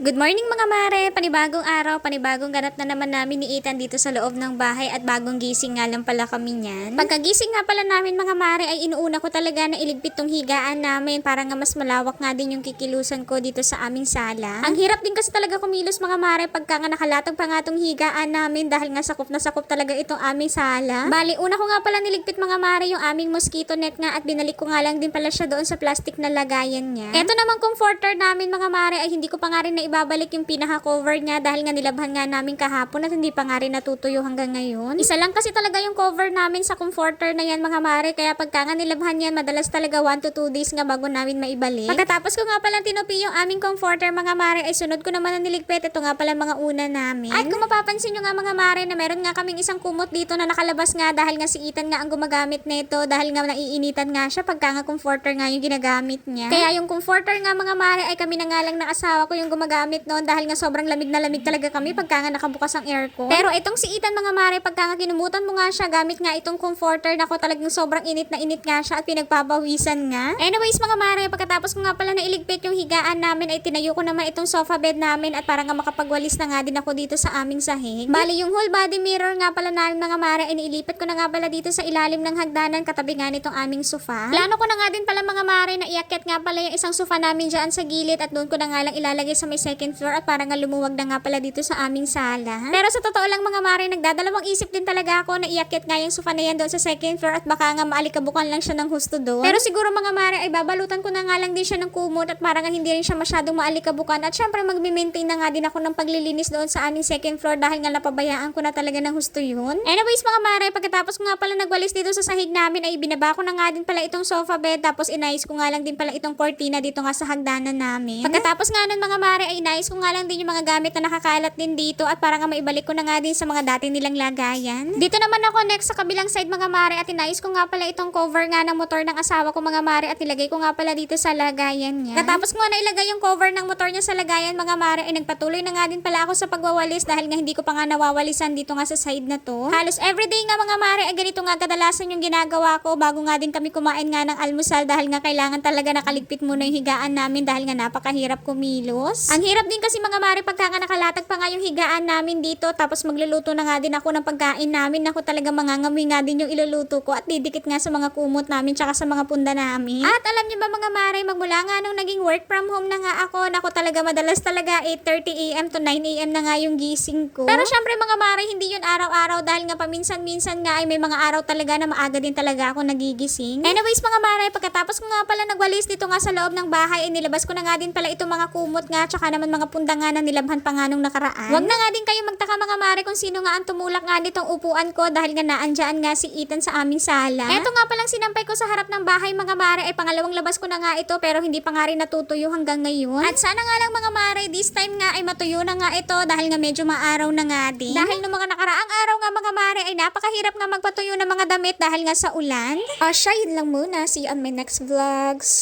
Good morning mga mare! Panibagong araw, panibagong ganap na naman namin ni Ethan dito sa loob ng bahay at bagong gising nga lang pala kami niyan. Pagkagising nga pala namin mga mare ay inuuna ko talaga na iligpit tong higaan namin para nga mas malawak nga din yung kikilusan ko dito sa aming sala. Ang hirap din kasi talaga kumilos mga mare pagka nga nakalatag pa nga tong higaan namin dahil nga sakop na sakop talaga itong aming sala. Bali, una ko nga pala niligpit mga mare yung aming mosquito net nga at binalik ko nga lang din pala siya doon sa plastic na lagayan niya. Eto namang comforter namin mga mare ay hindi ko pa nga rin na ibabalik yung pinaka-cover niya dahil nga nilabhan nga namin kahapon at hindi pa nga rin natutuyo hanggang ngayon. Isa lang kasi talaga yung cover namin sa comforter na yan mga mare, kaya pagka nga nilabhan yan madalas talaga 1 to 2 days nga bago namin maibalik. Pagkatapos ko nga pala tinupi yung aming comforter mga mare ay sunod ko naman ang niligpit. Ito nga pala mga una namin. At kung mapapansin nyo nga mga mare na meron nga kaming isang kumot dito na nakalabas nga dahil nga si Ethan nga ang gumagamit nito dahil nga naiinitan nga siya pagka nga comforter nga yung ginagamit niya. Kaya yung comforter nga mga mare ay kami na nga lang ng asawa ko yung gumagamit noon dahil nga sobrang lamig na lamig talaga kami pagka nga nakabukas ang aircon. Pero itong si Ethan mga mare, pagka nga kinumutan mo nga siya gamit nga itong comforter, nako talagang sobrang init na init nga siya at pinagpapawisan nga. Anyways mga mare, pagkatapos ko nga pala na iligpit yung higaan namin ay tinayo ko naman itong sofa bed namin at para nga makapagwalis na nga din ako dito sa aming sahig. Bali yung whole body mirror nga pala namin mga mare ay iniilipat ko na nga pala dito sa ilalim ng hagdanan katabi nga nitong aming sofa. Plano ko na nga din pala mga mare na iakyat nga pala yung isang sofa namin dyan sa gilid at doon ko na nga lang ilalagay sa may second floor at para nga lumuwag na nga pala dito sa aming sala. Pero sa totoo lang mga mare, nagdadalawang isip din talaga ako na iakyat nga yung sofa na yan doon sa second floor at baka nga maalikabukan lang siya ng husto doon. Pero siguro mga mare ay babalutan ko na nga lang din siya ng kumot at para nga hindi rin siya masyadong maalikabukan at syempre magme-maintain na nga din ako ng paglilinis doon sa aming second floor dahil nga napabayaan ko na talaga ng husto yun. Anyways mga mare, pagkatapos ko nga pala nagwalis dito sa sahig namin ay binaba ko na nga din pala itong sofa bed tapos inayos ko nga lang din pala itong cortina dito nga sa hagdanan namin. Pagkatapos nga nun mga mare ay inayos ko nga lang din yung mga gamit na nakakalat din dito at para nga maibalik ko na nga din sa mga dati nilang lagayan. Dito naman ako next sa kabilang side mga mare at inayos ko nga pala itong cover nga ng motor ng asawa ko mga mare at ilagay ko nga pala dito sa lagayan niya. Katapos ko nga nailagay yung cover ng motor niya sa lagayan mga mare ay nagpatuloy na nga din pala ako sa pagwawalis dahil nga hindi ko pa nga nawawalisan dito nga sa side na to. Halos everyday nga mga mare ay ganito nga kadalasan yung ginagawa ko bago nga din kami kumain nga ng almusal dahil nga kailangan talaga nakaligpit muna yung higaan namin dahil nga napakahirap kumilos. Ang hirap din kasi mga mare pagka nga nakalatag pa nga yung higaan namin dito tapos magluluto na nga din ako ng pagkain namin. Ako talaga mangangamoy nga din yung iluluto ko at didikit nga sa mga kumot namin tsaka sa mga punda namin. At alam niyo ba mga mare, magmula nga nung naging work from home na nga ako talaga madalas talaga 8:30 AM to 9 AM na nga yung gising ko. Pero syempre mga mare, hindi yun araw-araw dahil nga paminsan-minsan nga ay may mga araw talaga na maaga din talaga ako nagigising. Anyways mga mare, pagkatapos ko nga pala nagwalis dito nga sa loob ng bahay ay nilabas ko na nga din pala itong mga kumot nga tsaka naman mga punda nga na nilabhan pa nga nung nakaraan. Wag na nga din kayo magtaka mga mare kung sino nga ang tumulak nga nitong upuan ko dahil nga naandyan nga si Ethan sa aming sala. Eto nga palang sinampay ko sa harap ng bahay mga mare ay pangalawang labas ko na nga ito pero hindi pa nga rin natutuyo hanggang ngayon. At sana nga lang mga mare this time nga ay matuyo na nga ito dahil nga medyo maaraw na nga din. Dahil nung mga nakaraang araw nga mga mare ay napakahirap nga magpatuyo ng mga damit dahil nga sa ulan. Siya yun lang muna. See you on my next vlogs.